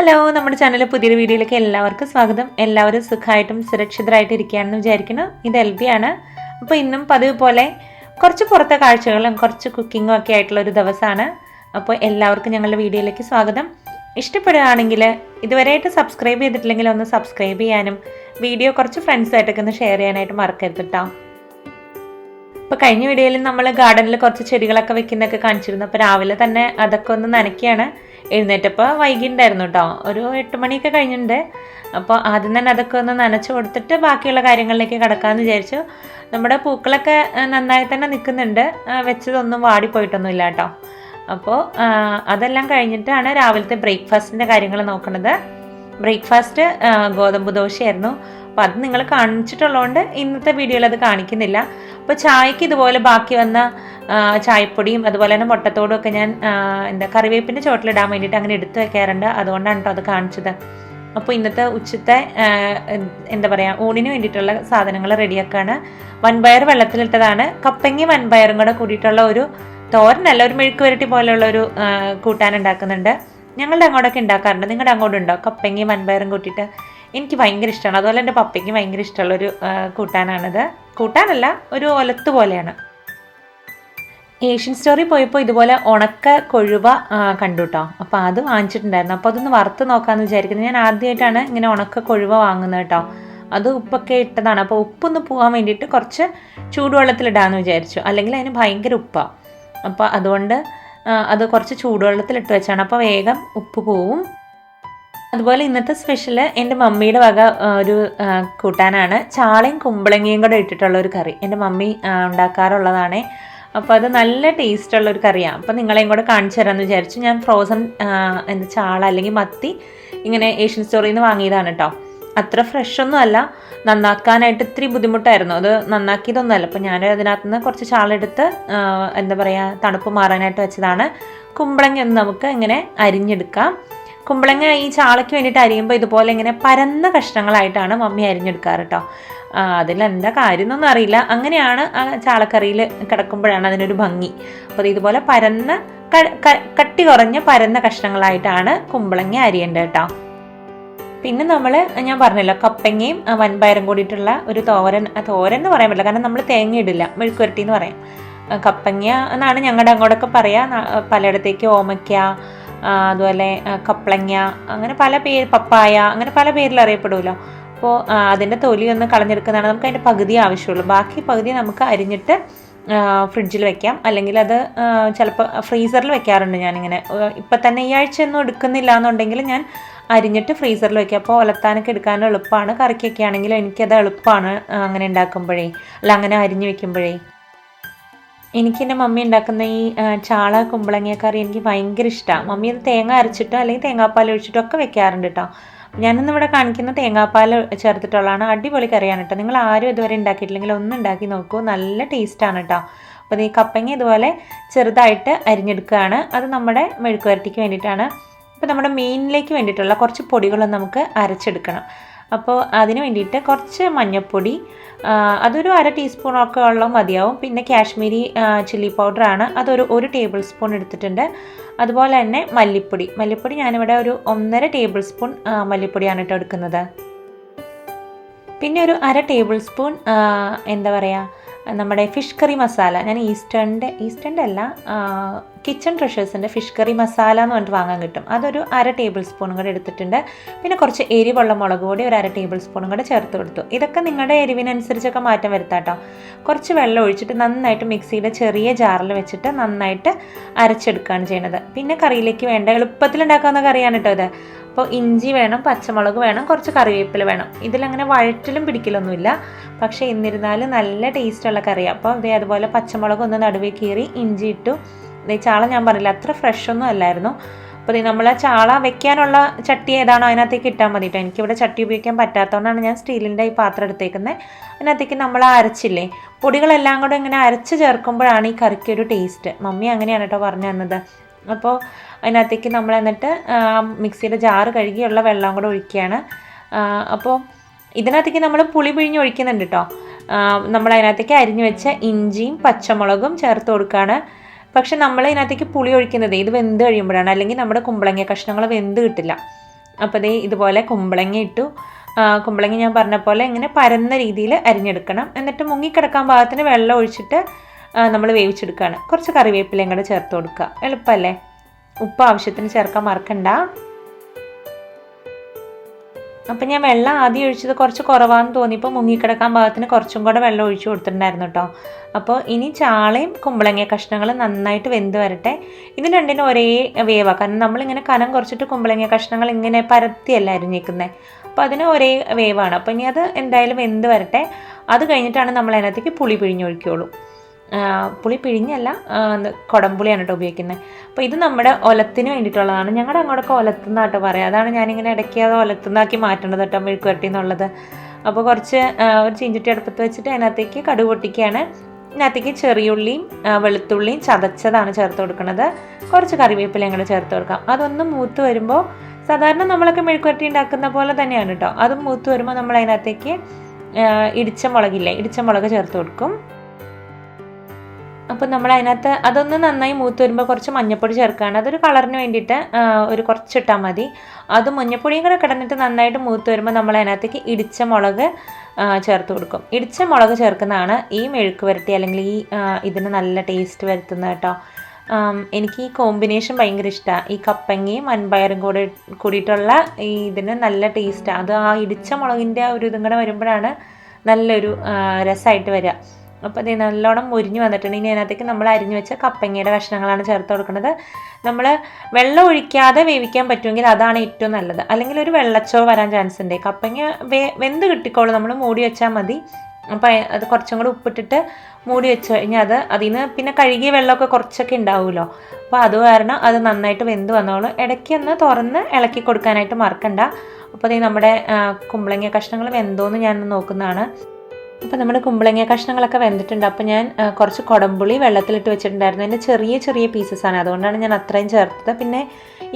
Hello, നമ്മുടെ ചാനലിലെ പുതിയൊരു വീഡിയോയിലേക്ക് എല്ലാവർക്കും സ്വാഗതം. എല്ലാവരും സുഖമായിട്ടും സുരക്ഷിതരായിട്ട് ഇരിക്കുകയാണെന്ന് വിചാരിക്കുന്നു. ഇത് എൽബിയാണ്. അപ്പോൾ ഇന്നും പതിവ് പോലെ കുറച്ച് പുറത്തെ കാഴ്ചകളും കുറച്ച് കുക്കിങ്ങും ഒക്കെ ആയിട്ടുള്ള ഒരു ദിവസമാണ്. അപ്പോൾ എല്ലാവർക്കും ഞങ്ങളുടെ വീഡിയോയിലേക്ക് സ്വാഗതം. ഇഷ്ടപ്പെടുകയാണെങ്കിൽ ഇതുവരെയായിട്ട് സബ്സ്ക്രൈബ് ചെയ്തിട്ടില്ലെങ്കിൽ ഒന്ന് സബ്സ്ക്രൈബ് ചെയ്യാനും വീഡിയോ കുറച്ച് ഫ്രണ്ട്സായിട്ടൊക്കെ ഒന്ന് ഷെയർ ചെയ്യാനായിട്ട് മറക്കരുത് കേട്ടോ. അപ്പോൾ കഴിഞ്ഞ വീഡിയോയിൽ നമ്മൾ ഗാർഡനിൽ കുറച്ച് ചെടികളൊക്കെ വെക്കുന്നതൊക്കെ കാണിച്ചിരുന്നു. അപ്പോൾ രാവിലെ തന്നെ അതൊക്കെ ഒന്ന് നനയ്ക്കുകയാണ്. എഴുന്നേറ്റപ്പോൾ വൈകിട്ടുണ്ടായിരുന്നു കേട്ടോ, ഒരു 8 മണിയൊക്കെ കഴിഞ്ഞിട്ടുണ്ട്. അപ്പോൾ ആദ്യം തന്നെ അതൊക്കെ ഒന്ന് നനച്ച് കൊടുത്തിട്ട് ബാക്കിയുള്ള കാര്യങ്ങളിലേക്ക് കിടക്കാമെന്ന് വിചാരിച്ചു. നമ്മുടെ പൂക്കളൊക്കെ നന്നായി തന്നെ നിൽക്കുന്നുണ്ട്, വെച്ചതൊന്നും വാടിപ്പോയിട്ടൊന്നുമില്ല കേട്ടോ. അപ്പോൾ അതെല്ലാം കഴിഞ്ഞിട്ടാണ് രാവിലത്തെ ബ്രേക്ക്ഫാസ്റ്റിൻ്റെ കാര്യങ്ങൾ നോക്കുന്നത്. ബ്രേക്ക്ഫാസ്റ്റ് ഗോതമ്പ് ദോശയായിരുന്നു. അപ്പോൾ അത് നിങ്ങൾ കാണിച്ചിട്ടുള്ളതുകൊണ്ട് ഇന്നത്തെ വീഡിയോയിൽ അത് കാണിക്കുന്നില്ല. അപ്പോൾ ചായക്ക് ഇതുപോലെ ബാക്കി വന്ന ചായപ്പൊടിയും അതുപോലെ തന്നെ മുട്ടത്തോടും ഒക്കെ ഞാൻ കറിവേപ്പിൻ്റെ ചോട്ടിലിടാൻ വേണ്ടിയിട്ട് അങ്ങനെ എടുത്തു വെക്കാറുണ്ട്. അതുകൊണ്ടാണ് കേട്ടോ അത് കാണിച്ചത്. അപ്പോൾ ഇന്നത്തെ ഉച്ചത്തെ ഊണിന് വേണ്ടിയിട്ടുള്ള സാധനങ്ങൾ റെഡിയാക്കാണ്. വൻപയർ വെള്ളത്തിലിട്ടതാണ്. കപ്പങ്ങയും വൻപയറും കൂടെ കൂടിയിട്ടുള്ള ഒരു തോരനല്ല, ഒരു മെഴുക്ക് വരട്ടി പോലെയുള്ള ഒരു കൂട്ടാൻ ഉണ്ടാക്കുന്നുണ്ട്. ഞങ്ങളുടെ അങ്ങോട്ടൊക്കെ ഉണ്ടാക്കാറുണ്ട്. നിങ്ങളുടെ അങ്ങോട്ടുണ്ടോ കപ്പങ്ങയും വൻപയറും കൂട്ടിയിട്ട്? എനിക്ക് ഭയങ്കര ഇഷ്ടമാണ്. അതുപോലെ എൻ്റെ പപ്പയ്ക്ക് ഭയങ്കര ഇഷ്ടമുള്ളൊരു കൂട്ടാനാണിത്. കൂട്ടാനല്ല, ഒരു ഒലത്ത് പോലെയാണ്. ഏഷ്യൻ സ്റ്റോറിൽ പോയപ്പോൾ ഇതുപോലെ ഉണക്ക കൊഴുവ കണ്ടു കേട്ടോ. അപ്പോൾ അത് വാങ്ങിച്ചിട്ടുണ്ടായിരുന്നു. അപ്പോൾ അതൊന്ന് വറുത്ത് നോക്കാമെന്ന് വിചാരിക്കുന്നത്. ഞാൻ ആദ്യമായിട്ടാണ് ഇങ്ങനെ ഉണക്ക കൊഴുവ വാങ്ങുന്നത് കേട്ടോ. അത് ഉപ്പൊക്കെ ഇട്ടതാണ്. അപ്പോൾ ഉപ്പൊന്ന് പോകാൻ വേണ്ടിയിട്ട് കുറച്ച് ചൂടുവെള്ളത്തിലിടാമെന്ന് വിചാരിച്ചു, അല്ലെങ്കിൽ അതിന് ഭയങ്കര ഉപ്പാണ്. അപ്പോൾ അതുകൊണ്ട് അത് കുറച്ച് ചൂടുവെള്ളത്തിലിട്ട് വെച്ചാണ്. അപ്പോൾ വേഗം ഉപ്പ് പോവും. അതുപോലെ ഇന്നത്തെ സ്പെഷ്യൽ എൻ്റെ മമ്മിയുടെ വക ഒരു കൂട്ടാനാണ്. ചാളയും കുമ്പളങ്ങയും കൂടെ ഇട്ടിട്ടുള്ള ഒരു കറി എൻ്റെ മമ്മി ഉണ്ടാക്കാറുള്ളതാണ്. അപ്പോൾ അത് നല്ല ടേസ്റ്റുള്ള ഒരു കറിയാണ്. അപ്പോൾ നിങ്ങളെയും കൂടെ കാണിച്ചു തരാമെന്ന് വിചാരിച്ചു. ഞാൻ ഫ്രോസൺ ചാള അല്ലെങ്കിൽ മത്തി ഇങ്ങനെ ഏഷ്യൻ സ്റ്റോറിൽ നിന്ന് വാങ്ങിയതാണ് കേട്ടോ. അത്ര ഫ്രഷൊന്നും അല്ല, നന്നാക്കാനായിട്ട് ഇത്തിരി ബുദ്ധിമുട്ടായിരുന്നു. അത് നന്നാക്കിയതൊന്നുമല്ല. അപ്പോൾ ഞാൻ അതിനകത്ത് നിന്ന് കുറച്ച് ചാള എടുത്ത് തണുപ്പ് മാറാനായിട്ട് വെച്ചതാണ്. കുമ്പളങ്ങ ഒന്ന് നമുക്ക് ഇങ്ങനെ അരിഞ്ഞെടുക്കാം. കുമ്പളങ്ങ ഈ ചാളയ്ക്ക് വേണ്ടിയിട്ട് അരിയുമ്പോൾ ഇതുപോലെ ഇങ്ങനെ പരന്ന കഷ്ണങ്ങളായിട്ടാണ് മമ്മി അരിഞ്ഞെടുക്കാറ് കേട്ടോ. അതിലെന്താ കാര്യം എന്നൊന്നും അറിയില്ല, അങ്ങനെയാണ് ആ ചാളക്കറിയിൽ കിടക്കുമ്പോഴാണ് അതിനൊരു ഭംഗി. അപ്പോൾ ഇതുപോലെ പരന്ന കട്ടി കുറഞ്ഞ പരന്ന കഷ്ണങ്ങളായിട്ടാണ് കുമ്പളങ്ങ അരിയേണ്ടത് കേട്ടോ. പിന്നെ ഞാൻ പറഞ്ഞല്ലോ, കപ്പങ്ങയും വൻപയറും കൂടിയിട്ടുള്ള ഒരു തോരൻ എന്ന് പറയാൻ പറ്റില്ല, കാരണം നമ്മൾ തേങ്ങ ഇടില്ല, മെഴുക്കുവരട്ടി എന്ന് പറയാം. കപ്പങ്ങ എന്നാണ് ഞങ്ങളുടെ അങ്ങോട്ടൊക്കെ പറയുക. പലയിടത്തേക്ക് ഓമയ്ക്ക, അതുപോലെ കപ്പളങ്ങ, അങ്ങനെ പല പേര്, പപ്പായ, അങ്ങനെ പല പേരിൽ അറിയപ്പെടുമല്ലോ. അപ്പോൾ അതിൻ്റെ തൊലി ഒന്ന് കളഞ്ഞെടുക്കുന്നതാണ്. നമുക്ക് അതിൻ്റെ പകുതി ആവശ്യമുള്ളൂ. ബാക്കി പകുതി നമുക്ക് അരിഞ്ഞിട്ട് ഫ്രിഡ്ജിൽ വെക്കാം, അല്ലെങ്കിൽ അത് ചിലപ്പോൾ ഫ്രീസറിൽ വെക്കാറുണ്ട് ഞാനിങ്ങനെ. ഇപ്പം തന്നെ ഈ ആഴ്ചയൊന്നും എടുക്കുന്നില്ല എന്നുണ്ടെങ്കിൽ ഞാൻ അരിഞ്ഞിട്ട് ഫ്രീസറിൽ വെക്കാം. അപ്പോൾ ഒലത്താനൊക്കെ എടുക്കാനും എളുപ്പമാണ്. കറിക്കൊക്കെ ആണെങ്കിലും എനിക്കത് എളുപ്പമാണ് അങ്ങനെ ഉണ്ടാക്കുമ്പോഴേ, അല്ല അങ്ങനെ അരിഞ്ഞു വെക്കുമ്പോഴേ. എനിക്കെൻ്റെ മമ്മി ഉണ്ടാക്കുന്ന ഈ ചാള കുമ്പളങ്ങ കറി എനിക്ക് ഭയങ്കര ഇഷ്ടമാണ്. മമ്മി അത് തേങ്ങ അരച്ചിട്ടോ അല്ലെങ്കിൽ തേങ്ങാപ്പാൽ ഒഴിച്ചിട്ടോ ഒക്കെ വെക്കാറുണ്ട് കേട്ടോ. ഞാനിന്ന് ഇവിടെ കാണിക്കുന്ന തേങ്ങാപ്പാൽ ചേർത്തിട്ടുള്ളതാണ്. അടിപൊളി കറിയാണ് കേട്ടോ. നിങ്ങൾ ആരും ഇതുവരെ ഉണ്ടാക്കിയിട്ടില്ലെങ്കിൽ ഒന്ന് ഉണ്ടാക്കി നോക്കൂ, നല്ല ടേസ്റ്റാണ് കേട്ടോ. അപ്പോൾ ഈ കപ്പങ്ങ ഇതുപോലെ ചെറുതായിട്ട് അരിഞ്ഞെടുക്കുകയാണ്. അത് നമ്മുടെ മെഴുക്ക് വരട്ടിക്ക് വേണ്ടിയിട്ടാണ്. അപ്പോൾ നമ്മുടെ മീനിലേക്ക് വേണ്ടിയിട്ടുള്ള കുറച്ച് പൊടികളൊന്നും നമുക്ക് അരച്ചെടുക്കണം. അപ്പോൾ അതിന് വേണ്ടിയിട്ട് കുറച്ച് മഞ്ഞൾപ്പൊടി, അതൊരു 1/2 ടീസ്പൂണൊക്കെ ഉള്ള മതിയാവും. പിന്നെ കാശ്മീരി ചില്ലി പൗഡറാണ്, അതൊരു 1 ടേബിൾ സ്പൂൺ എടുത്തിട്ടുണ്ട്. അതുപോലെ തന്നെ മല്ലിപ്പൊടി ഞാനിവിടെ ഒരു 1.5 ടേബിൾ സ്പൂൺ മല്ലിപ്പൊടിയാണ് കേട്ടോ എടുക്കുന്നത്. പിന്നെ ഒരു 1/2 ടേബിൾ സ്പൂൺ നമ്മുടെ ഫിഷ് കറി മസാല. ഞാൻ ഈസ്റ്റേണിൻ്റെ അല്ല, കിച്ചൺ ട്രഷേഴ്സിൻ്റെ ഫിഷ് കറി മസാല എന്ന് പറഞ്ഞിട്ട് വാങ്ങാൻ കിട്ടും. അതൊരു 1/2 ടേബിൾ സ്പൂണും കൂടെ എടുത്തിട്ടുണ്ട്. പിന്നെ കുറച്ച് എരിവുള്ള മുളക് പൊടി ഒരു 1/2 ടേബിൾ സ്പൂണും കൂടെ ചേർത്ത് കൊടുത്തു. ഇതൊക്കെ നിങ്ങളുടെ എരിവിനനുസരിച്ചൊക്കെ മാറ്റം വരുത്താം കേട്ടോ. കുറച്ച് വെള്ളം ഒഴിച്ചിട്ട് നന്നായിട്ട് മിക്സിയുടെ ചെറിയ ജാറിൽ വെച്ചിട്ട് നന്നായിട്ട് അരച്ചെടുക്കുകയാണ് ചെയ്യുന്നത്. പിന്നെ കറിയിലേക്ക് വേണ്ട എളുപ്പത്തിലുണ്ടാക്കാവുന്ന കറിയാണ് കേട്ടോ ഇത്. അപ്പോൾ ഇഞ്ചി വേണം, പച്ചമുളക് വേണം, കുറച്ച് കറിവേപ്പില വേണം. ഇതിലങ്ങനെ വഴറ്റിലും പിടിക്കലൊന്നുമില്ല, പക്ഷേ എന്നിരുന്നാലും നല്ല ടേസ്റ്റുള്ള കറിയാണ്. അപ്പോൾ അതുപോലെ പച്ചമുളക് ഒന്ന് നടുവേ കീറി ഇഞ്ചി ഇട്ടു. ചാള ഞാൻ പറഞ്ഞില്ല, അത്ര ഫ്രഷൊന്നും അല്ലായിരുന്നു. അപ്പോൾ നമ്മൾ ചാള വെക്കാനുള്ള ചട്ടി ഏതാണോ അതിനകത്തേക്ക് ഇട്ടാൽ മതി കേട്ടോ. എനിക്കിവിടെ ചട്ടി ഉപയോഗിക്കാൻ പറ്റാത്തതുകൊണ്ടാണ് ഞാൻ സ്റ്റീലിൻ്റെ ഈ പാത്രം എടുത്തേക്കുന്നത്. അതിനകത്തേക്ക് നമ്മൾ അരച്ചില്ലേ, പൊടികളെല്ലാം കൂടെ ഇങ്ങനെ അരച്ച് ചേർക്കുമ്പോഴാണ് ഈ കറിക്കൊരു ടേസ്റ്റ്. മമ്മി അങ്ങനെയാണ് കേട്ടോ പറഞ്ഞു തന്നത്. അപ്പോൾ അതിനകത്തേക്ക് നമ്മൾ എന്നിട്ട് മിക്സിയുടെ ജാറ് കഴുകിയുള്ള വെള്ളം കൂടെ ഒഴിക്കുകയാണ്. അപ്പോൾ ഇതിനകത്തേക്ക് നമ്മൾ പുളി പിഴിഞ്ഞ് ഒഴിക്കുന്നുണ്ട് കേട്ടോ. നമ്മൾ അതിനകത്തേക്ക് അരിഞ്ഞു വെച്ച ഇഞ്ചിയും പച്ചമുളകും ചേർത്ത് കൊടുക്കുകയാണ്. പക്ഷെ നമ്മൾ ഇതിനകത്തേക്ക് പുളി ഒഴിക്കുന്നത് ഇത് വെന്ത് കഴിയുമ്പോഴാണ്, അല്ലെങ്കിൽ നമ്മുടെ കുമ്പളങ്ങ കഷ്ണങ്ങൾ വെന്ത് കിട്ടില്ല. അപ്പോൾ ദേ ഇതുപോലെ കുമ്പളങ്ങ ഇട്ടു. കുമ്പളങ്ങ ഞാൻ പറഞ്ഞ പോലെ ഇങ്ങനെ പരന്ന രീതിയിൽ അരിഞ്ഞെടുക്കണം. എന്നിട്ട് മുങ്ങിക്കിടക്കാൻ പാകത്തിന് വെള്ളം ഒഴിച്ചിട്ട് നമ്മൾ വേവിച്ചെടുക്കുകയാണ്. കുറച്ച് കറിവേപ്പിലയും കൂടെ ചേർത്ത് കൊടുക്കുക. എളുപ്പമല്ലേ? ഉപ്പ് ആവശ്യത്തിന് ചേർക്കാൻ മറക്കണ്ട. അപ്പം ഞാൻ വെള്ളം ആദ്യം ഒഴിച്ചത് കുറച്ച് കുറവാണെന്ന് തോന്നിയപ്പോൾ മുങ്ങിക്കിടക്കാൻ പാകത്തിന് കുറച്ചും കൂടെ വെള്ളം ഒഴിച്ചു കൊടുത്തിട്ടുണ്ടായിരുന്നു കേട്ടോ. അപ്പോൾ ഇനി ചാളയും കുമ്പളങ്ങ കഷ്ണങ്ങളും നന്നായിട്ട് വെന്ത് വരട്ടെ. ഇത് രണ്ടിനും ഒരേ വേവാണ്. കാരണം നമ്മളിങ്ങനെ കനം കുറച്ചിട്ട് കുമ്പളങ്ങ കഷ്ണങ്ങൾ ഇങ്ങനെ പരത്തിയല്ല അരിഞ്ഞേക്കുന്നത്. അപ്പോൾ അതിന് ഒരേ വേവാണ്. അപ്പോൾ ഇനി അത് എന്തായാലും വെന്ത് വരട്ടെ. അത് കഴിഞ്ഞിട്ടാണ് നമ്മൾ അതിനകത്തേക്ക് പുളി പിഴിഞ്ഞൊഴിക്കുകയുള്ളൂ. പുളി പിഴിഞ്ഞല്ല, കുടംപുളിയാണ് കേട്ടോ ഉപയോഗിക്കുന്നത്. അപ്പോൾ ഇത് നമ്മുടെ ഒലത്തിന് വേണ്ടിയിട്ടുള്ളതാണ്. ഞങ്ങളുടെ അങ്ങോട്ടൊക്കെ ഒലത്തുന്നാട്ടോ പറയാം. അതാണ് ഞാനിങ്ങനെ ഇടയ്ക്ക് അത് ഒലത്തുന്നാക്കി മാറ്റേണ്ടത് കേട്ടോ, മെഴുക്ക് വരട്ടി എന്നുള്ളത്. അപ്പോൾ കുറച്ച് ഒരു ചീഞ്ചട്ടി അടുപ്പത്ത് വെച്ചിട്ട് അതിനകത്തേക്ക് കടുക് പൊട്ടിക്കുകയാണ്. ഇതിനകത്തേക്ക് ചെറിയുള്ളിയും വെളുത്തുള്ളിയും ചതച്ചതാണ് ചേർത്ത് കൊടുക്കുന്നത്. കുറച്ച് കറിവേപ്പിലയും കൂടെ ചേർത്ത് കൊടുക്കാം. അതൊന്ന് മൂത്ത് വരുമ്പോൾ സാധാരണ നമ്മളൊക്കെ മെഴുക്ക് വരട്ടി ഉണ്ടാക്കുന്ന പോലെ തന്നെയാണ് കേട്ടോ. അതും മൂത്ത് വരുമ്പോൾ നമ്മൾ അതിനകത്തേക്ക് ഇടിച്ച മുളക് ചേർത്ത് കൊടുക്കും. അപ്പോൾ നമ്മൾ അതിനകത്ത് അതൊന്ന് നന്നായി മൂത്ത് വരുമ്പോൾ കുറച്ച് മഞ്ഞൾപ്പൊടി ചേർക്കുകയാണ്. അതൊരു കളറിന് വേണ്ടിയിട്ട് ഒരു കുറച്ചിട്ടാൽ മതി. അത് മഞ്ഞൾപ്പൊടിയും കൂടെ കിടന്നിട്ട് നന്നായിട്ട് മൂത്ത് വരുമ്പോൾ നമ്മൾ അതിനകത്തേക്ക് ഇടിച്ച മുളക് ചേർത്ത് കൊടുക്കും. ഇടിച്ച മുളക് ചേർക്കുന്നതാണ് ഈ മെഴുക്ക് വരട്ടി അല്ലെങ്കിൽ ഈ ഇതിന് നല്ല ടേസ്റ്റ് വരുത്തുന്നത് കേട്ടോ. എനിക്ക് ഈ കോമ്പിനേഷൻ ഭയങ്കര ഇഷ്ടമാണ്. ഈ കപ്പങ്ങയും വൻപയറും കൂടിയിട്ടുള്ള ഈ ഇതിന് നല്ല ടേസ്റ്റാണ്. അത് ആ ഇടിച്ച മുളകിൻ്റെ ഒരു ഇതും കൂടെ വരുമ്പോഴാണ് നല്ലൊരു രസമായിട്ട് വരിക. അപ്പോൾ അത് നല്ലോണം മുരിഞ്ഞ് വന്നിട്ടുണ്ട്. ഇനി അതിനകത്തേക്ക് നമ്മൾ അരിഞ്ഞു വെച്ച കപ്പങ്ങയുടെ കഷ്ണങ്ങളാണ് ചേർത്ത് കൊടുക്കുന്നത്. നമ്മൾ വെള്ളം ഒഴിക്കാതെ വേവിക്കാൻ പറ്റുമെങ്കിൽ അതാണ് ഏറ്റവും നല്ലത്. അല്ലെങ്കിൽ ഒരു വെള്ളച്ചോ വരാൻ ചാൻസ് ഉണ്ട്. കപ്പങ്ങ വെന്ത് കിട്ടിക്കോളും, നമ്മൾ മൂടി വെച്ചാൽ മതി. അപ്പോൾ അത് കുറച്ചും കൂടി ഉപ്പിട്ടിട്ട് മൂടി വെച്ച് കഴിഞ്ഞാൽ അതിൽ നിന്ന് പിന്നെ കഴുകിയ വെള്ളമൊക്കെ കുറച്ചൊക്കെ ഉണ്ടാവുമല്ലോ. അപ്പോൾ അത് കാരണം അത് നന്നായിട്ട് വെന്ത് വന്നോളും. ഇടയ്ക്ക് ഒന്ന് തുറന്ന് ഇളക്കി കൊടുക്കാനായിട്ട് മറക്കണ്ട. അപ്പോൾ അത് നമ്മുടെ കുമ്പളങ്ങ കഷ്ണങ്ങൾ വെന്തോന്ന് ഞാൻ നോക്കുന്നതാണ്. അപ്പോൾ നമ്മുടെ കുമ്പളങ്ങ കഷ്ണങ്ങളൊക്കെ വെന്തിട്ടുണ്ട്. അപ്പോൾ ഞാൻ കുറച്ച് കുടംപുളി വെള്ളത്തിലിട്ട് വെച്ചിട്ടുണ്ടായിരുന്നു. അതിൻ്റെ ചെറിയ ചെറിയ പീസസാണ്, അതുകൊണ്ടാണ് ഞാൻ അത്രയും ചേർത്തത്. പിന്നെ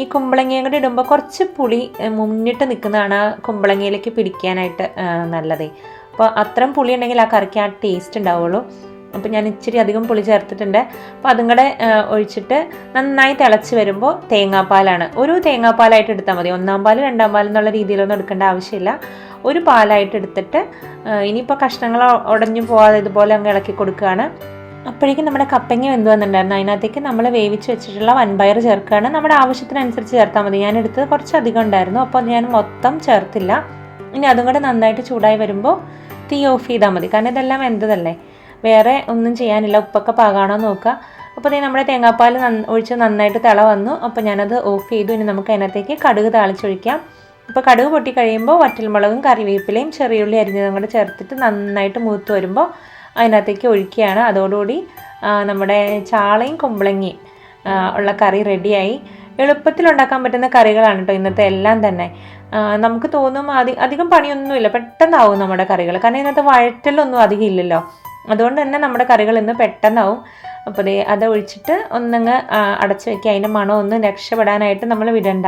ഈ കുമ്പളങ്ങയും കൂടി ഇടുമ്പോൾ കുറച്ച് പുളി മുന്നിട്ട് നിൽക്കുന്നതാണ് കുമ്പളങ്ങയിലേക്ക് പിടിക്കാനായിട്ട് നല്ലതേ. അപ്പോൾ അത്രയും പുളി ഉണ്ടെങ്കിൽ ആ കറിക്ക് ആ ടേസ്റ്റ് ഉണ്ടാവുള്ളൂ. അപ്പോൾ ഞാൻ ഇച്ചിരി അധികം പുളി ചേർത്തിട്ടുണ്ട്. അപ്പോൾ അതും കൂടെ ഒഴിച്ചിട്ട് നന്നായി തിളച്ച് വരുമ്പോൾ തേങ്ങാപ്പാലാണ്. ഒരു തേങ്ങാപ്പാലായിട്ട് എടുത്താൽ മതി. 1-ാം പാൽ 2-ാം പാൽ എന്നുള്ള രീതിയിലൊന്നും എടുക്കേണ്ട ആവശ്യമില്ല. ഒരു പാലായിട്ട് എടുത്തിട്ട് ഇനിയിപ്പോൾ കഷ്ണങ്ങൾ ഉടഞ്ഞു പോകാതെ ഇതുപോലെ അങ്ങ് ഇളക്കി കൊടുക്കുകയാണ്. അപ്പോഴേക്കും നമ്മുടെ കപ്പങ്ങ വെന്ത് വന്നിട്ടുണ്ടായിരുന്നു. അതിനകത്തേക്ക് നമ്മൾ വേവിച്ച് വെച്ചിട്ടുള്ള വൻപയർ ചേർക്കുകയാണ്. നമ്മുടെ ആവശ്യത്തിനനുസരിച്ച് ചേർത്താൽ മതി. ഞാൻ എടുത്തത് കുറച്ച് അധികം ഉണ്ടായിരുന്നു, അപ്പോൾ ഞാൻ മൊത്തം ചേർത്തില്ല. ഇനി അതും കൂടെ നന്നായിട്ട് ചൂടായി വരുമ്പോൾ തീ ഓഫ് ചെയ്താൽ മതി. കാരണം ഇതെല്ലാം വെന്തതല്ലേ, വേറെ ഒന്നും ചെയ്യാനില്ല. ഉപ്പൊക്കെ പാകാണോ നോക്കുക. അപ്പോൾ ഇതേ നമ്മുടെ തേങ്ങാപ്പാൽ ഒഴിച്ച് നന്നായിട്ട് തിള വന്നു. അപ്പോൾ ഞാനത് ഓഫ് ചെയ്തു. ഇനി നമുക്ക് അതിനകത്തേക്ക് കടുക് താളിച്ചൊഴിക്കാം. അപ്പോൾ കടുക് പൊട്ടി കഴിയുമ്പോൾ വറ്റൽമുളകും കറിവേപ്പിലയും ചെറിയുള്ളി അരിഞ്ഞതും കൂടെ ചേർത്തിട്ട് നന്നായിട്ട് മൂത്ത് വരുമ്പോൾ അതിനകത്തേക്ക് ഒഴിക്കുകയാണ്. അതോടുകൂടി നമ്മുടെ ചാളയും കുമ്പളങ്ങയും ഉള്ള കറി റെഡിയായി. എളുപ്പത്തിൽ ഉണ്ടാക്കാൻ പറ്റുന്ന കറികളാണ് കേട്ടോ ഇന്നത്തെ എല്ലാം തന്നെ. നമുക്ക് തോന്നും അധികം പണിയൊന്നുമില്ല, പെട്ടെന്നാവും നമ്മുടെ കറികൾ. കാരണം ഇതിനകത്ത് വഴറ്റലൊന്നും അധികം ഇല്ലല്ലോ. അതുകൊണ്ട് തന്നെ നമ്മുടെ കറികൾ ഇന്ന് പെട്ടെന്നാവും. അപ്പോൾ അത് ഒഴിച്ചിട്ട് ഒന്നങ്ങ് അടച്ചു വയ്ക്കുക. അതിൻ്റെ മണം ഒന്ന് രക്ഷപ്പെടാനായിട്ട് നമ്മൾ വിടണ്ട.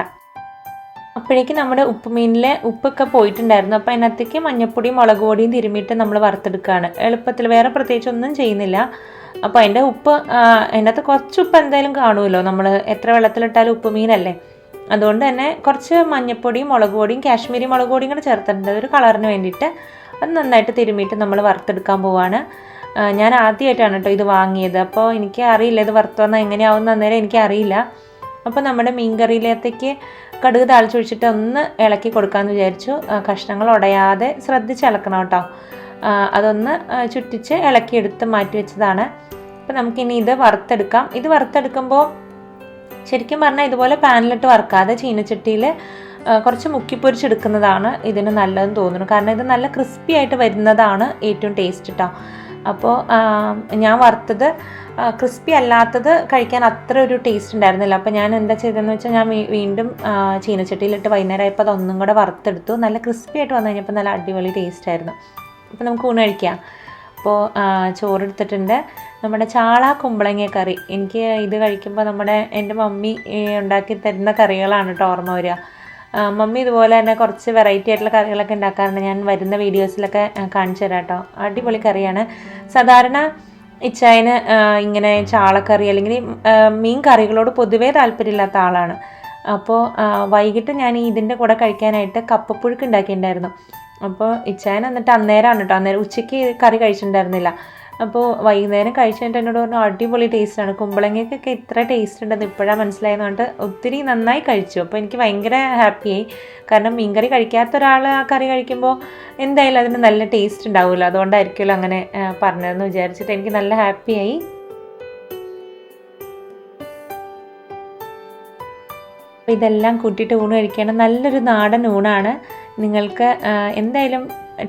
അപ്പോഴേക്കും നമ്മുടെ ഉപ്പുമീനിലെ ഉപ്പൊക്കെ പോയിട്ടുണ്ടായിരുന്നു. അപ്പോൾ അതിനകത്തേക്ക് മഞ്ഞപ്പൊടിയും മുളക് പൊടിയും തിരുമ്മിയിട്ട് നമ്മൾ വറുത്തെടുക്കുകയാണ്. എളുപ്പത്തിൽ, വേറെ പ്രത്യേകിച്ച് ഒന്നും ചെയ്യുന്നില്ല. അപ്പോൾ അതിൻ്റെ ഉപ്പ് അതിനകത്ത് കുറച്ച് ഉപ്പ് എന്തായാലും കാണുമല്ലോ, നമ്മൾ എത്ര വെള്ളത്തിലിട്ടാലും ഉപ്പുമീനല്ലേ. അതുകൊണ്ട് തന്നെ കുറച്ച് മഞ്ഞപ്പൊടിയും മുളക് പൊടിയും കാശ്മീരി മുളക് പൊടിയും കൂടെ ചേർത്തിട്ടുണ്ട് ഒരു കളറിന് വേണ്ടിയിട്ട്. അത് നന്നായിട്ട് തിരുമ്മിയിട്ട് നമ്മൾ വറുത്തെടുക്കാൻ പോവാണ്. ഞാൻ ആദ്യമായിട്ടാണ് കേട്ടോ ഇത് വാങ്ങിയത്. അപ്പോൾ എനിക്ക് അറിയില്ല ഇത് വറുത്ത് വന്നാൽ എങ്ങനെയാവുന്ന അന്നേരം എനിക്കറിയില്ല. അപ്പോൾ നമ്മുടെ മീൻകറിയിലേക്ക് കടുക് താളിച്ചൊഴിച്ചിട്ട് ഒന്ന് ഇളക്കി കൊടുക്കാമെന്ന് വിചാരിച്ചു. കഷ്ണങ്ങൾ ഉടയാതെ ശ്രദ്ധിച്ച് ഇളക്കണം കേട്ടോ. അതൊന്ന് ചുറ്റിച്ച് ഇളക്കിയെടുത്ത് മാറ്റി വെച്ചതാണ്. അപ്പോൾ നമുക്കിനി ഇത് വറുത്തെടുക്കാം. ഇത് വറുത്തെടുക്കുമ്പോൾ ശരിക്കും പറഞ്ഞാൽ ഇതുപോലെ പാനിലിട്ട് വറുക്കാതെ ചീനച്ചട്ടിയിൽ കുറച്ച് മുക്കിപ്പൊരിച്ചെടുക്കുന്നതാണ് ഇതിന് നല്ലതെന്ന് തോന്നുന്നു. കാരണം ഇത് നല്ല ക്രിസ്പി ആയിട്ട് വരുന്നതാണ് ഏറ്റവും ടേസ്റ്റ് കേട്ടോ. അപ്പോൾ ഞാൻ വറുത്തത് ക്രിസ്പി അല്ലാത്തത് കഴിക്കാൻ അത്ര ഒരു ടേസ്റ്റ് ഉണ്ടായിരുന്നില്ല. അപ്പോൾ ഞാൻ എന്താ ചെയ്തതെന്ന് വെച്ചാൽ ഞാൻ വീണ്ടും ചീനച്ചട്ടിയിലിട്ട് വൈകുന്നേരമായപ്പോൾ അതൊന്നും കൂടെ വറുത്തെടുത്തു. നല്ല ക്രിസ്പി ആയിട്ട് വന്നു കഴിഞ്ഞപ്പോൾ നല്ല അടിപൊളി ടേസ്റ്റ് ആയിരുന്നു. അപ്പോൾ നമുക്ക് ഊണ് കഴിക്കാം. അപ്പോൾ ചോറെടുത്തിട്ടുണ്ട്. നമ്മുടെ ചാള കുമ്പളങ്ങ കറി, എനിക്ക് ഇത് കഴിക്കുമ്പോൾ എൻ്റെ മമ്മി ഉണ്ടാക്കി തരുന്ന കറികളാണ് കേട്ടോ ഓർമ്മ വരിക. മമ്മി ഇതുപോലെ തന്നെ കുറച്ച് വെറൈറ്റി ആയിട്ടുള്ള കറികളൊക്കെ ഉണ്ടാക്കാറുണ്ട്. ഞാൻ വരുന്ന വീഡിയോസിലൊക്കെ കാണിച്ചു തരാം കേട്ടോ. അടിപൊളി കറിയാണ്. സാധാരണ ഇച്ചായന് ഇങ്ങനെ ചാളക്കറി അല്ലെങ്കിൽ മീൻ കറികളോട് പൊതുവേ താല്പര്യമില്ലാത്ത ആളാണ്. അപ്പോൾ വൈകിട്ട് ഞാൻ ഇതിൻ്റെ കൂടെ കഴിക്കാനായിട്ട് കപ്പപ്പുഴുക്ക് ഉണ്ടാക്കിയിട്ടുണ്ടായിരുന്നു. അപ്പോൾ ഇച്ചായൻ എന്നിട്ട് അന്നേരമാണ് കേട്ടോ, അന്നേരം ഉച്ചയ്ക്ക് കറി കഴിച്ചിട്ടുണ്ടായിരുന്നില്ല. അപ്പോൾ വൈകുന്നേരം കഴിച്ചിട്ട് എന്നോട് പറഞ്ഞു അടിപൊളി ടേസ്റ്റാണ്, കുമ്പളങ്ങയ്ക്കൊക്കെ ഇത്ര ടേസ്റ്റ് ഉണ്ടെന്ന് ഇപ്പോഴാണ് മനസ്സിലായതുകൊണ്ട് ഒത്തിരി നന്നായി കഴിച്ചു. അപ്പോൾ എനിക്ക് ഭയങ്കര ഹാപ്പിയായി. കാരണം മീൻകറി കഴിക്കാത്ത ഒരാൾ ആ കറി കഴിക്കുമ്പോൾ എന്തായാലും അതിന് നല്ല ടേസ്റ്റ് ഉണ്ടാവുമല്ലോ, അതുകൊണ്ടായിരിക്കുമല്ലോ അങ്ങനെ പറഞ്ഞതെന്ന് വിചാരിച്ചിട്ട് എനിക്ക് നല്ല ഹാപ്പിയായി. അപ്പോൾ ഇതെല്ലാം കൂട്ടിയിട്ട് ഊണ് കഴിക്കണം. നല്ലൊരു നാടൻ ഊണാണ്. നിങ്ങൾക്ക് എന്തായാലും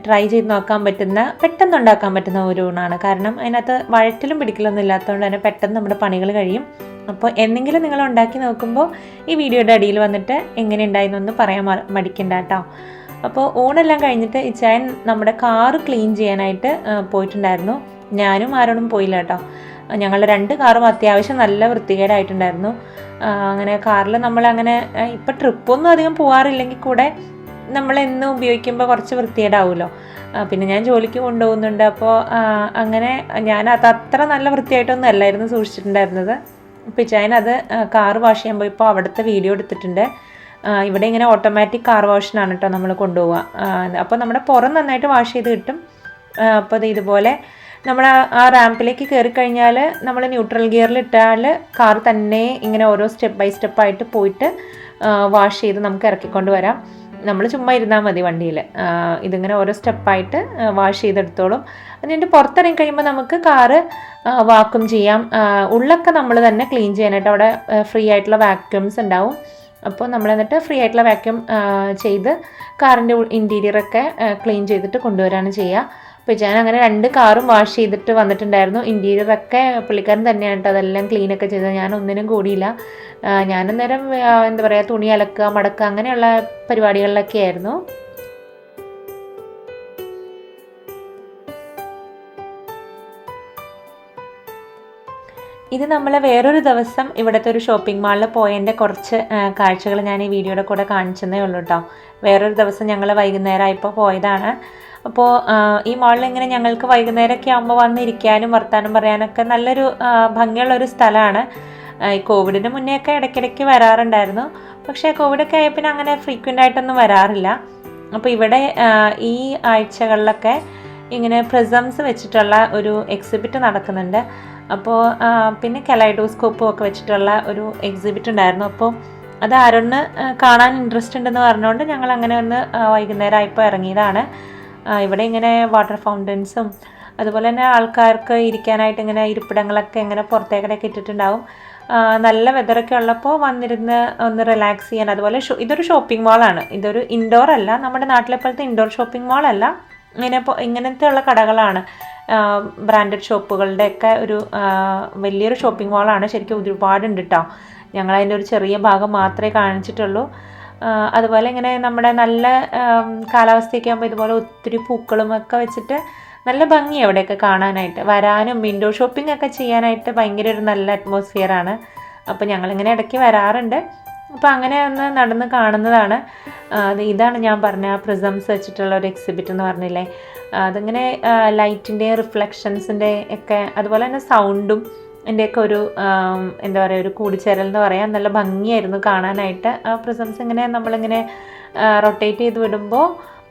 ട്രൈ ചെയ്ത് നോക്കാൻ പറ്റുന്ന, പെട്ടെന്ന് ഉണ്ടാക്കാൻ പറ്റുന്ന ഒരു ഊണാണ്. കാരണം അതിനകത്ത് വഴറ്റിലും പിടിക്കലൊന്നും ഇല്ലാത്തതുകൊണ്ട് തന്നെ പെട്ടെന്ന് നമ്മുടെ പണികൾ കഴിയും. അപ്പോൾ എന്തെങ്കിലും നിങ്ങൾ ഉണ്ടാക്കി നോക്കുമ്പോൾ ഈ വീഡിയോയുടെ അടിയിൽ വന്നിട്ട് എങ്ങനെ ഉണ്ടായിരുന്നൊന്ന് പറയാൻ മടിക്കണ്ട കേട്ടോ. അപ്പോൾ ഊണെല്ലാം കഴിഞ്ഞിട്ട് ഇച്ചായൻ നമ്മുടെ കാറ് ക്ലീൻ ചെയ്യാനായിട്ട് പോയിട്ടുണ്ടായിരുന്നു. ഞാനും ആരോടും പോയില്ല കേട്ടോ. ഞങ്ങളുടെ 2 കാറും അത്യാവശ്യം നല്ല വൃത്തികേടായിട്ടുണ്ടായിരുന്നു. അങ്ങനെ കാറിൽ നമ്മളങ്ങനെ ഇപ്പം ട്രിപ്പൊന്നും അധികം പോകാറില്ലെങ്കിൽ കൂടെ നമ്മളെന്നും ഉപയോഗിക്കുമ്പോൾ കുറച്ച് വൃത്തികേടാവുമല്ലോ. പിന്നെ ഞാൻ ജോലിക്ക് കൊണ്ടുപോകുന്നുണ്ട്. അപ്പോൾ അങ്ങനെ ഞാനത് അത്ര നല്ല വൃത്തിയായിട്ടൊന്നും അല്ലായിരുന്നു സൂക്ഷിച്ചിട്ടുണ്ടായിരുന്നത്. അപ്പോൾ ഇച്ചായനത് കാറ് വാഷ് ചെയ്യാൻ പോയപ്പോൾ അവിടുത്തെ വീഡിയോ എടുത്തിട്ടുണ്ട്. ഇവിടെ ഇങ്ങനെ ഓട്ടോമാറ്റിക് കാർ വാഷിനാണ് കേട്ടോ നമ്മൾ കൊണ്ടുപോവുക. അപ്പോൾ നമ്മുടെ പുറം നന്നായിട്ട് വാഷ് ചെയ്ത് കിട്ടും. അപ്പോൾ അത് ഇതുപോലെ നമ്മൾ ആ റാമ്പിലേക്ക് കയറി കഴിഞ്ഞാൽ നമ്മൾ ന്യൂട്രൽ ഗിയറിലിട്ടാൽ കാർ തന്നെ ഇങ്ങനെ ഓരോ സ്റ്റെപ്പ് ബൈ സ്റ്റെപ്പായിട്ട് പോയിട്ട് വാഷ് ചെയ്ത് നമുക്ക് ഇറക്കിക്കൊണ്ട് വരാം. നമ്മൾ ചുമ്മാ ഇരുന്നാൽ മതി വണ്ടിയിൽ. ഇതിങ്ങനെ ഓരോ സ്റ്റെപ്പായിട്ട് വാഷ് ചെയ്തെടുത്തോളും. അതിൻ്റെ പുറത്തിറങ്ങി കഴിയുമ്പോൾ നമുക്ക് കാറ് വാക്യൂം ചെയ്യാം. ഉള്ളൊക്കെ നമ്മൾ തന്നെ ക്ലീൻ ചെയ്യാനായിട്ട് അവിടെ ഫ്രീ ആയിട്ടുള്ള വാക്യൂംസ് ഉണ്ടാവും. അപ്പോൾ നമ്മൾ എന്നിട്ട് ഫ്രീ ആയിട്ടുള്ള വാക്യൂം ചെയ്ത് കാറിൻ്റെ ഇൻറ്റീരിയറൊക്കെ ക്ലീൻ ചെയ്തിട്ട് കൊണ്ടുവരാണ് ചെയ്യുക. അപ്പോൾ ഞാൻ അങ്ങനെ 2 കാറും വാഷ് ചെയ്തിട്ട് വന്നിട്ടുണ്ടായിരുന്നു. ഇൻറ്റീരിയറൊക്കെ പുള്ളിക്കാരൻ തന്നെയാണ് കേട്ടോ അതെല്ലാം ക്ലീനൊക്കെ ചെയ്തത്. ഞാൻ ഒന്നിനും കൂടിയില്ല. ഞാനന്നേരം എന്താ പറയുക, തുണി അലക്കുക, മടക്കുക അങ്ങനെയുള്ള പരിപാടികളിലൊക്കെ ആയിരുന്നു. ഇത് നമ്മൾ വേറൊരു ദിവസം ഇവിടുത്തെ ഒരു ഷോപ്പിംഗ് മാളിൽ പോയതിൻ്റെ കുറച്ച് കാഴ്ചകൾ ഞാൻ ഈ വീഡിയോയുടെ കൂടെ കാണിച്ചതേ ഉള്ളൂ കേട്ടോ. വേറൊരു ദിവസം ഞങ്ങൾ വൈകുന്നേരമായപ്പോൾ പോയതാണ്. അപ്പോൾ ഈ മാളിൽ ഇങ്ങനെ ഞങ്ങൾക്ക് വൈകുന്നേരമൊക്കെ ആകുമ്പോൾ വന്നിരിക്കാനും വർത്താനം പറയാനൊക്കെ നല്ലൊരു ഭംഗിയുള്ളൊരു സ്ഥലമാണ്. ഈ കോവിഡിന് മുന്നേ ഒക്കെ ഇടയ്ക്കിടയ്ക്ക് വരാറുണ്ടായിരുന്നു. പക്ഷേ കോവിഡൊക്കെ ആയ പിന്നെ അങ്ങനെ ഫ്രീക്വൻ്റ് ആയിട്ടൊന്നും വരാറില്ല. അപ്പോൾ ഇവിടെ ഈ ആഴ്ചകളിലൊക്കെ ഇങ്ങനെ പ്രിസംസ് വെച്ചിട്ടുള്ള ഒരു എക്സിബിറ്റ് നടക്കുന്നുണ്ട്. അപ്പോൾ പിന്നെ കലൈഡോസ്കോപ്പും ഒക്കെ വെച്ചിട്ടുള്ള ഒരു എക്സിബിറ്റ് ഉണ്ടായിരുന്നു. അപ്പോൾ അത് ആരൊന്ന് കാണാൻ ഇൻട്രസ്റ്റ് ഉണ്ടെന്ന് പറഞ്ഞുകൊണ്ട് ഞങ്ങൾ അങ്ങനെ ഒന്ന് വൈകുന്നേരം ആയപ്പോൾ ഇറങ്ങിയതാണ്. ഇവിടെ ഇങ്ങനെ വാട്ടർ ഫൗണ്ടൻസും അതുപോലെ തന്നെ ആൾക്കാർക്ക് ഇരിക്കാനായിട്ട് ഇങ്ങനെ ഇരിപ്പിടങ്ങളൊക്കെ ഇങ്ങനെ പുറത്തേക്കിടയൊക്കെ ഇട്ടിട്ടുണ്ടാവും. നല്ല വെതറൊക്കെ ഉള്ളപ്പോൾ വന്നിരുന്ന് ഒന്ന് റിലാക്സ് ചെയ്യാൻ. അതുപോലെ ഇതൊരു ഷോപ്പിംഗ് മാളാണ്. ഇതൊരു ഇൻഡോർ അല്ല, നമ്മുടെ നാട്ടിലെ പോലത്തെ ഇൻഡോർ ഷോപ്പിംഗ് മാളല്ല. ഇങ്ങനത്തെ ഉള്ള കടകളാണ്. ബ്രാൻഡഡ് ഷോപ്പുകളുടെയൊക്കെ ഒരു വലിയൊരു ഷോപ്പിംഗ് മാളാണ്. ശരിക്കും ഒരുപാടുണ്ട് കേട്ടോ. ഞങ്ങളതിൻ്റെ ഒരു ചെറിയ ഭാഗം മാത്രമേ കാണിച്ചിട്ടുള്ളൂ. അതുപോലെ ഇങ്ങനെ നമ്മുടെ നല്ല കാലാവസ്ഥയൊക്കെ ആകുമ്പോൾ ഇതുപോലെ ഒത്തിരി പൂക്കളും ഒക്കെ വെച്ചിട്ട് നല്ല ഭംഗിയാണ് അവിടെയൊക്കെ കാണാനായിട്ട്. വരാനും വിൻഡോ ഷോപ്പിംഗ് ഒക്കെ ചെയ്യാനായിട്ട് ഭയങ്കര ഒരു നല്ല അറ്റ്മോസ്ഫിയറാണ്. അപ്പോൾ ഞങ്ങളിങ്ങനെ ഇടയ്ക്ക് വരാറുണ്ട്. അപ്പോൾ അങ്ങനെ ഒന്ന് നടന്ന് കാണുന്നതാണ്. ഇതാണ് ഞാൻ പറഞ്ഞ പ്രിസംസ് വെച്ചിട്ടുള്ള ഒരു എക്സിബിറ്റ് എന്ന് പറഞ്ഞില്ലേ. അതിങ്ങനെ ലൈറ്റിൻ്റെ റിഫ്ലക്ഷൻസിൻ്റെ ഒക്കെ അതുപോലെ തന്നെ സൗണ്ടും എൻ്റെയൊക്കെ ഒരു എന്താ പറയുക, ഒരു കൂടിച്ചേരൽ എന്ന് പറയാം. നല്ല ഭംഗിയായിരുന്നു കാണാനായിട്ട്. ആ പ്രിസംസ് ഇങ്ങനെ നമ്മളിങ്ങനെ റൊട്ടേറ്റ് ചെയ്ത് വിടുമ്പോൾ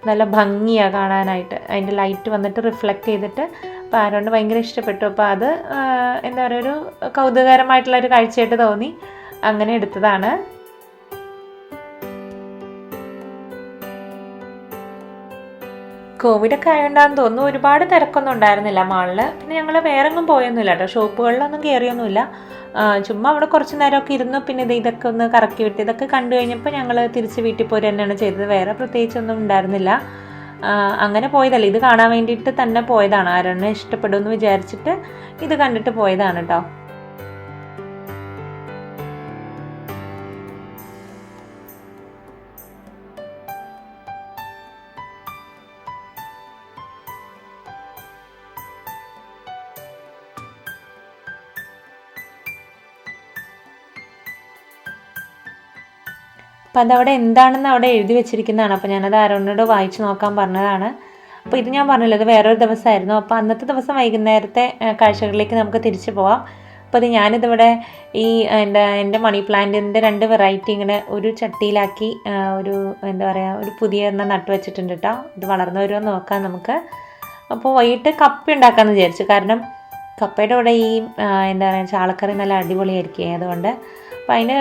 നല്ല ഭംഗിയാണ് കാണാനായിട്ട്. അതിൻ്റെ ലൈറ്റ് വന്നിട്ട് റിഫ്ലക്റ്റ് ചെയ്തിട്ട് അപ്പോൾ ആരോണ്ട് ഭയങ്കര ഇഷ്ടപ്പെട്ടു. അപ്പോൾ അത് എന്താ പറയുക, ഒരു കൗതുകകരമായിട്ടുള്ളൊരു കാഴ്ചയായിട്ട് തോന്നി. അങ്ങനെ എടുത്തതാണ്. കോവിഡൊക്കെ ആയതുകൊണ്ടാണെന്ന് തോന്നുന്നു ഒരുപാട് തിരക്കൊന്നും ഉണ്ടായിരുന്നില്ല മാളിൽ. പിന്നെ ഞങ്ങൾ വേറെ ഒന്നും പോയൊന്നുമില്ല കേട്ടോ. ഷോപ്പുകളിലൊന്നും കയറിയൊന്നുമില്ല. ചുമ്മാ അവിടെ കുറച്ച് നേരമൊക്കെ ഇരുന്നു. പിന്നെ ഇതൊക്കെ ഒന്ന് കറക്കി വിട്ട് ഇതൊക്കെ കണ്ടു കഴിഞ്ഞപ്പോൾ ഞങ്ങൾ തിരിച്ച് വീട്ടിൽ പോയി തന്നെയാണ് ചെയ്തത്. വേറെ പ്രത്യേകിച്ചൊന്നും ഉണ്ടായിരുന്നില്ല. അങ്ങനെ പോയതല്ല, ഇത് കാണാൻ വേണ്ടിയിട്ട് തന്നെ പോയതാണ്. ആരെണ്ണം ഇഷ്ടപ്പെടുമെന്ന് വിചാരിച്ചിട്ട് ഇത് കണ്ടിട്ട് പോയതാണ് കേട്ടോ. അപ്പോൾ അതവിടെ എന്താണെന്ന് അവിടെ എഴുതി വെച്ചിരിക്കുന്നതാണ്. അപ്പോൾ ഞാനത് ആരോണോട് വായിച്ച് നോക്കാൻ പറഞ്ഞതാണ്. അപ്പോൾ ഇത് ഞാൻ പറഞ്ഞില്ല, ഇത് വേറൊരു ദിവസമായിരുന്നു. അപ്പോൾ അന്നത്തെ ദിവസം വൈകുന്നേരത്തെ കാഴ്ചകളിലേക്ക് നമുക്ക് തിരിച്ചു പോവാം. അപ്പോൾ അത് ഞാനിതിവിടെ ഈ എൻ്റെ മണി പ്ലാന്റിൻ്റെ 2 വെറൈറ്റി ഇങ്ങനെ ഒരു ചട്ടിയിലാക്കി ഒരു എന്താ പറയുക ഒരു പുതിയ എണ്ണം നട്ടു വെച്ചിട്ടുണ്ട് കേട്ടോ. ഇത് വളർന്നു വരുമോ നോക്കാം നമുക്ക്. അപ്പോൾ വൈകിട്ട് കപ്പ ഉണ്ടാക്കാമെന്ന് വിചാരിച്ചു. കാരണം കപ്പയുടെ കൂടെ ഈ എന്താ പറയുക ചാളക്കറി നല്ല അടിപൊളിയായിരിക്കും. അതുകൊണ്ട് അപ്പോൾ അതിന്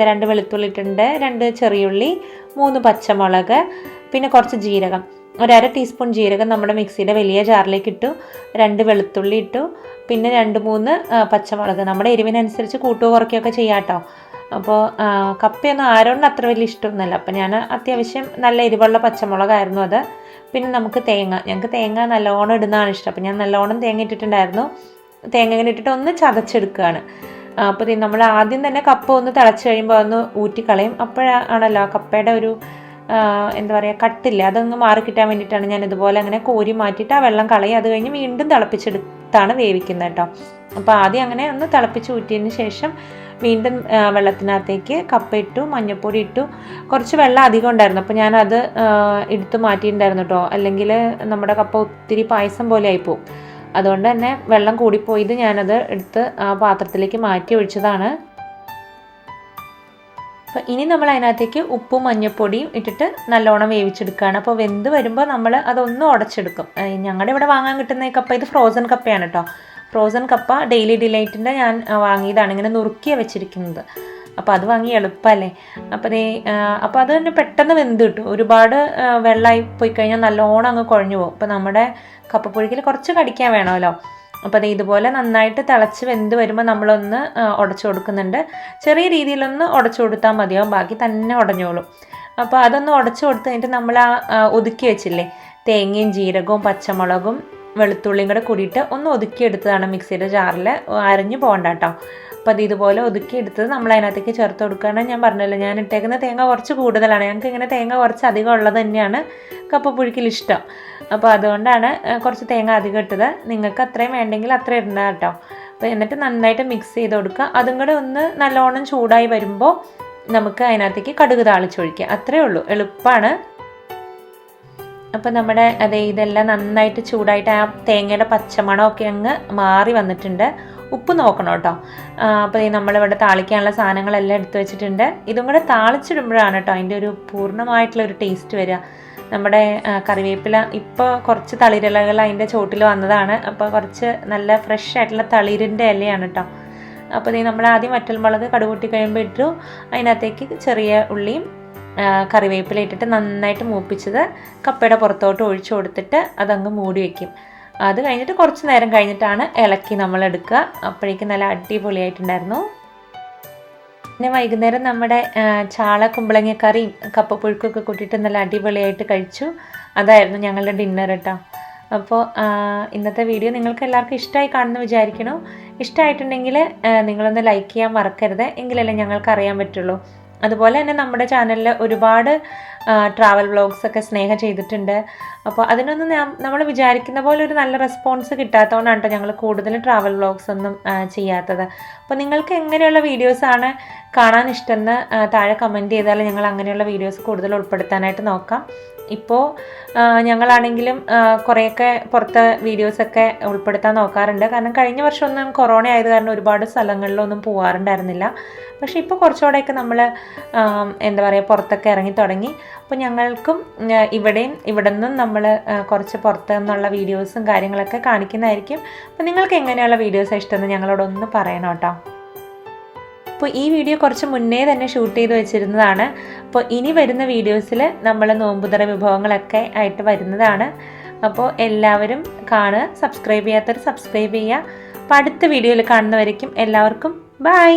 2 വെളുത്തുള്ളി ഇട്ടിട്ടുണ്ട്, 2 ചെറിയുള്ളി, 3 പച്ചമുളക്, പിന്നെ കുറച്ച് ജീരകം, 1/2 ടീസ്പൂൺ ജീരകം നമ്മുടെ മിക്സിയുടെ വലിയ ജാറിലേക്ക് ഇട്ടു, 2 വെളുത്തുള്ളി ഇട്ടു, പിന്നെ 2-3 പച്ചമുളക്. നമ്മുടെ എരിവിനനുസരിച്ച് കൂട്ടുകയോ കുറയ്ക്കുകയൊക്കെ ചെയ്യാം കേട്ടോ. അപ്പോൾ കപ്പയൊന്നും ആരോടും അത്ര വലിയ ഇഷ്ടമൊന്നുമല്ല. അപ്പോൾ ഞാൻ അത്യാവശ്യം നല്ല എരിവുള്ള പച്ചമുളകായിരുന്നു അത്. പിന്നെ നമുക്ക് ഞങ്ങൾക്ക് തേങ്ങ നല്ലോണം ഇടുന്നതാണ് ഇഷ്ടം. അപ്പോൾ ഞാൻ നല്ലോണം തേങ്ങ ഇട്ടിട്ടുണ്ടായിരുന്നു. തേങ്ങ ഇങ്ങനെ ഇട്ടിട്ട് ഒന്ന് ചതച്ചെടുക്കുകയാണ്. അപ്പോൾ നമ്മൾ ആദ്യം തന്നെ കപ്പ ഒന്ന് തിളച്ച് കഴിയുമ്പോൾ ഒന്ന് ഊറ്റിക്കളയും. അപ്പോഴാണല്ലോ കപ്പയുടെ ഒരു എന്താ പറയുക കട്ടില്ല, അതൊന്ന് മാറി കിട്ടാൻ വേണ്ടിയിട്ടാണ് ഞാൻ ഇതുപോലെ അങ്ങനെ കോരി മാറ്റിയിട്ട് ആ വെള്ളം കളയും. അത് കഴിഞ്ഞ് വീണ്ടും തിളപ്പിച്ചെടുത്താണ് വേവിക്കുന്നത് കേട്ടോ. അപ്പോൾ ആദ്യം അങ്ങനെ ഒന്ന് തിളപ്പിച്ച് ഊറ്റിയതിന് ശേഷം വീണ്ടും വെള്ളത്തിനകത്തേക്ക് കപ്പ ഇട്ടു, മഞ്ഞൾപ്പൊടി ഇട്ടു. കുറച്ച് വെള്ളം അധികം ഉണ്ടായിരുന്നു, അപ്പോൾ ഞാനത് എടുത്ത് മാറ്റിയിട്ടുണ്ടായിരുന്നു കേട്ടോ. അല്ലെങ്കിൽ നമ്മുടെ കപ്പ ഒത്തിരി പായസം പോലെ ആയിപ്പോവും. അതുകൊണ്ട് തന്നെ വെള്ളം കൂടിപ്പോയത് ഞാനത് എടുത്ത് ആ പാത്രത്തിലേക്ക് മാറ്റി ഒഴിച്ചതാണ്. അപ്പോൾ ഇനി നമ്മൾ അതിനകത്തേക്ക് ഉപ്പും മഞ്ഞൾപ്പൊടിയും ഇട്ടിട്ട് നല്ലോണം വേവിച്ചെടുക്കുകയാണ്. അപ്പോൾ വെന്ത് വരുമ്പോൾ നമ്മൾ അതൊന്ന് ഉടച്ചെടുക്കും. ഞങ്ങളുടെ ഇവിടെ വാങ്ങാൻ കിട്ടുന്ന ഈ കപ്പ ഇത് ഫ്രോസൺ കപ്പയാണ് കേട്ടോ. ഫ്രോസൺ കപ്പ ഡെയിലി ഡിലൈറ്റിൻ്റെ ഞാൻ വാങ്ങിയതാണ്, ഇങ്ങനെ നുറുക്കിയാണ് വെച്ചിരിക്കുന്നത്. അപ്പോൾ അത് വാങ്ങി എളുപ്പമല്ലേ. അപ്പോൾ അത് തന്നെ പെട്ടെന്ന് വെന്ത് കിട്ടും. ഒരുപാട് വെള്ളമായി പോയി കഴിഞ്ഞാൽ നല്ലോണം അങ്ങ് കുഴഞ്ഞു പോകും. അപ്പോൾ നമ്മുടെ കപ്പപ്പുഴുക്കിൽ കുറച്ച് കടിക്കാൻ വേണമല്ലോ. അപ്പോൾ ഇതുപോലെ നന്നായിട്ട് തിളച്ച് വെന്ത് വരുമ്പോൾ നമ്മളൊന്ന് ഉടച്ചു കൊടുക്കുന്നുണ്ട്. ചെറിയ രീതിയിലൊന്ന് ഉടച്ചു കൊടുത്താൽ മതിയാവും, ബാക്കി തന്നെ ഉടഞ്ഞോളും. അപ്പോൾ അതൊന്ന് ഉടച്ചു കൊടുത്ത് കഴിഞ്ഞിട്ട് നമ്മൾ ഒതുക്കി വെച്ചില്ലേ തേങ്ങയും ജീരകവും പച്ചമുളകും വെളുത്തുള്ളിയും കൂടെ കൂടിയിട്ട് ഒന്ന് ഒതുക്കിയെടുത്തതാണ് മിക്സിയുടെ ജാറിൽ, അരഞ്ഞു പോകണ്ട കേട്ടോ. അപ്പോൾ അത് ഇതുപോലെ ഒതുക്കിയെടുത്തത് നമ്മൾ അതിനകത്തേക്ക് ചേർത്ത് കൊടുക്കുകയാണ്. ഞാൻ പറഞ്ഞല്ലോ ഞാൻ ഇട്ടേക്കുന്ന തേങ്ങ കുറച്ച് കൂടുതലാണ്. ഞങ്ങൾക്ക് ഇങ്ങനെ തേങ്ങ കുറച്ച് അധികം ഉള്ളത് തന്നെയാണ് കപ്പപ്പുഴുക്കിൽ ഇഷ്ടം. അപ്പോൾ അതുകൊണ്ടാണ് കുറച്ച് തേങ്ങ അധികം ഇട്ടത്. നിങ്ങൾക്ക് അത്രയും വേണ്ടെങ്കിൽ അത്ര ഇടണ്ട കേട്ടോ. അപ്പോൾ എന്നിട്ട് നന്നായിട്ട് മിക്സ് ചെയ്ത് കൊടുക്കുക. അതും കൂടെ ഒന്ന് നല്ലോണം ചൂടായി വരുമ്പോൾ നമുക്ക് അതിനകത്തേക്ക് കടുക് താളിച്ചൊഴിക്കുക. അത്രയേ ഉള്ളൂ, എളുപ്പമാണ്. അപ്പോൾ നമ്മുടെ ഇതെല്ലാം നന്നായിട്ട് ചൂടായിട്ട് ആ തേങ്ങയുടെ പച്ചമണമൊക്കെ അങ്ങ് മാറി വന്നിട്ടുണ്ട്. ഉപ്പ് നോക്കണം കേട്ടോ. അപ്പോൾ നമ്മളിവിടെ താളിക്കാനുള്ള സാധനങ്ങളെല്ലാം എടുത്തു വെച്ചിട്ടുണ്ട്. ഇതും കൂടെ താളിച്ചിടുമ്പോഴാണ് കേട്ടോ അതിൻ്റെ ഒരു പൂർണ്ണമായിട്ടുള്ളൊരു ടേസ്റ്റ് വരിക. നമ്മുടെ കറിവേപ്പില ഇപ്പോൾ കുറച്ച് തളിരിലകൾ അതിൻ്റെ ചോട്ടിൽ വന്നതാണ്. അപ്പോൾ കുറച്ച് നല്ല ഫ്രഷ് ആയിട്ടുള്ള തളിരിൻ്റെ ഇലയാണ് കേട്ടോ. അപ്പോൾ നമ്മൾ ആദ്യം വറ്റൽമുളക് കടുകൂട്ടി കഴിയുമ്പോൾ ഇട്ടു. അതിനകത്തേക്ക് ചെറിയ ഉള്ളിയും കറിവേപ്പില ഇട്ടിട്ട് നന്നായിട്ട് മൂപ്പിച്ചത് കപ്പയുടെ പുറത്തോട്ട് ഒഴിച്ചു കൊടുത്തിട്ട് അതങ്ങ് മൂടി വയ്ക്കും. അത് കഴിഞ്ഞിട്ട് കുറച്ച് നേരം കഴിഞ്ഞിട്ടാണ് ഇളക്കി നമ്മൾ എടുക്കുക. അപ്പോഴേക്കും നല്ല അടിപൊളിയായിട്ടുണ്ടായിരുന്നു. പിന്നെ വൈകുന്നേരം നമ്മുടെ ചാള കുമ്പളങ്ങക്കറിയും കപ്പപ്പുഴുക്കൊക്കെ കൂട്ടിയിട്ട് നല്ല അടിപൊളിയായിട്ട് കഴിച്ചു. അതായിരുന്നു ഞങ്ങളുടെ ഡിന്നർ കേട്ടോ. അപ്പോൾ ഇന്നത്തെ വീഡിയോ നിങ്ങൾക്ക് എല്ലാവർക്കും ഇഷ്ടമായി കാണുമെന്ന് വിചാരിക്കണു. ഇഷ്ടമായിട്ടുണ്ടെങ്കിൽ നിങ്ങളൊന്ന് ലൈക്ക് ചെയ്യാൻ മറക്കരുത്, എങ്കിലല്ലേ ഞങ്ങൾക്ക് അറിയാൻ പറ്റുള്ളൂ. അതുപോലെ തന്നെ നമ്മുടെ ചാനലിൽ ഒരുപാട് ട്രാവൽ വ്ളോഗ്സൊക്കെ സ്നേഹം ചെയ്തിട്ടുണ്ട്. അപ്പോൾ അതിനൊന്നും നമ്മൾ വിചാരിക്കുന്ന പോലെ ഒരു നല്ല റെസ്പോൺസ് കിട്ടാത്തതുകൊണ്ടാണ് കേട്ടോ ഞങ്ങൾ കൂടുതൽ ട്രാവൽ വ്ളോഗ്സ് ഒന്നും ചെയ്യാത്തത്. അപ്പോൾ നിങ്ങൾക്ക് എങ്ങനെയുള്ള വീഡിയോസാണ് കാണാൻ ഇഷ്ടമെന്ന് താഴെ കമൻറ്റ് ചെയ്താൽ ഞങ്ങൾ അങ്ങനെയുള്ള വീഡിയോസ് കൂടുതൽ ഉൾപ്പെടുത്താനായിട്ട് നോക്കാം. ഇപ്പോൾ ഞങ്ങളാണെങ്കിലും കുറേയൊക്കെ പുറത്തെ വീഡിയോസൊക്കെ ഉൾപ്പെടുത്താൻ നോക്കാറുണ്ട്. കാരണം കഴിഞ്ഞ വർഷമൊന്നും കൊറോണ ആയത് കാരണം ഒരുപാട് സ്ഥലങ്ങളിലൊന്നും പോകാറുണ്ടായിരുന്നില്ല. പക്ഷേ ഇപ്പോൾ കുറച്ചുകൂടെയൊക്കെ നമ്മൾ എന്താ പറയുക പുറത്തൊക്കെ ഇറങ്ങി തുടങ്ങി. അപ്പോൾ ഞങ്ങൾക്കും ഇവിടെ നിന്നും നമ്മൾ കുറച്ച് പുറത്തു നിന്നുള്ള വീഡിയോസും കാര്യങ്ങളൊക്കെ കാണിക്കുന്നതായിരിക്കും. അപ്പോൾ നിങ്ങൾക്ക് എങ്ങനെയുള്ള വീഡിയോസാണ് ഇഷ്ടമെന്ന് ഞങ്ങളോടൊന്ന് പറയണം കേട്ടോ. അപ്പോൾ ഈ വീഡിയോ കുറച്ച് മുന്നേ തന്നെ ഷൂട്ട് ചെയ്ത് വെച്ചിരുന്നതാണ്. അപ്പോൾ ഇനി വരുന്ന വീഡിയോസിൽ നമ്മൾ നോമ്പുതറ വിഭവങ്ങളൊക്കെ ആയിട്ട് വരുന്നതാണ്. അപ്പോൾ എല്ലാവരും കാണുക, സബ്സ്ക്രൈബ് ചെയ്യാത്തവർ സബ്സ്ക്രൈബ് ചെയ്യുക. അപ്പോൾ അടുത്ത വീഡിയോയിൽ കാണുന്നവരേക്കും എല്ലാവർക്കും ബൈ.